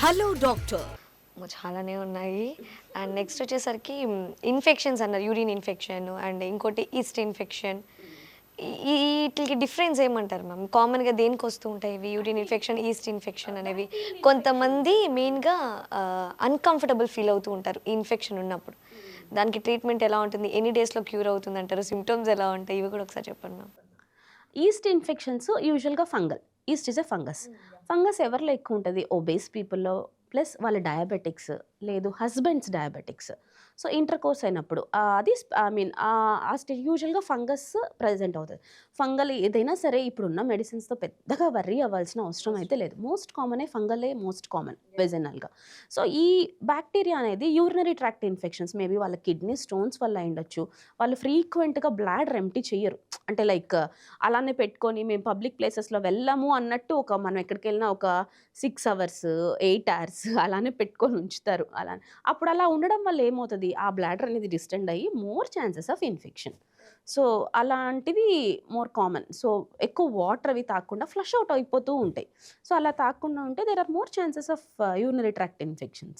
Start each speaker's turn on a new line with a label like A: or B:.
A: Hello doctor.
B: చాలానే ఉన్నాయి. And next వచ్చేసరికి ఇన్ఫెక్షన్స్ అన్నారు. యూరిన్ ఇన్ఫెక్షన్ అండ్ ఇంకోటి ఈస్ట్ ఇన్ఫెక్షన్. ఈటికి డిఫరెన్స్ ఏమంటారు మ్యామ్? కామన్‌గా దేనికొస్తూ ఉంటాయి ఇవి? యూరిన్ ఇన్ఫెక్షన్, ఈస్ట్ ఇన్ఫెక్షన్ అనేవి. కొంతమంది మెయిన్‌గా అన్‌కంఫర్టబుల్ ఫీల్ అవుతూ ఉంటారు ఈ ఇన్ఫెక్షన్ ఉన్నప్పుడు. దానికి ట్రీట్మెంట్ ఎలా ఉంటుంది? ఎన్ని డేస్‌లో క్యూర్ అవుతుందంటారు? సింప్టమ్స్ ఎలా ఉంటాయి? ఇవి కూడా ఒకసారి చెప్పండి మ్యామ్.
C: ఈస్ట్ ఇన్ఫెక్షన్స్ యూజువల్‌గా fungal. East is a fungus. Fungus ఎవరిలో ఎక్కువ ఉంటది? ఒబేస్ పీపుల్‌లో ప్లస్ వాళ్ళ డయాబెటిక్స్ లేదు హస్బెండ్స్ డయాబెటిక్స్. సో, ఇంటర్‌కోర్స్ అయినప్పుడు అది ఐ మీన్ ఆ స్టేజ్ యూజువల్‌గా ఫంగస్ ప్రెజెంట్ అవుతది. ఫంగల్ ఏదైనా సరే ఇప్పుడున్న మెడిసిన్స్‌తో పెద్దగా వర్రీ అవ్వాల్సిన అవసరం అయితే లేదు. మోస్ట్ కామనే ఫంగలే మోస్ట్ కామన్ వెజనల్‌గా. సో, ఈ బాక్టీరియా అనేది యూరినరీ ట్రాక్ట్ ఇన్ఫెక్షన్స్ మేబీ వాళ్ళ కిడ్నీ స్టోన్స్ వల్ల అయ్యుండొచ్చు. వాళ్ళు ఫ్రీక్వెంట్‌గా బ్లాడర్ ఎంప్టీ చెయ్యరు. అంటే లైక్ అలానే పెట్టుకొని మేము పబ్లిక్ ప్లేసెస్‌లో వెళ్ళము అన్నట్టు మనం ఎక్కడికెళ్ళినా ఒక 6 అవర్స్, 8 అవర్స్ అలానే పెట్టుకొని ఉంచుతారు. అప్పుడు అలా ఉండడం వల్ల ఏమవుతది? ఆ బ్లాడర్ అనేది డిస్టెండ్ అయ్యి more chances of infection. So, అలాంటివి మోర్ కామన్. సో, ఎక్కువ వాటర్ అవి తాగకుండా ఫ్లష్ ఔట్ అయిపోతూ ఉంటాయి. సో, అలా తాగకుండా ఉంటే there are more chances of urinary tract infections.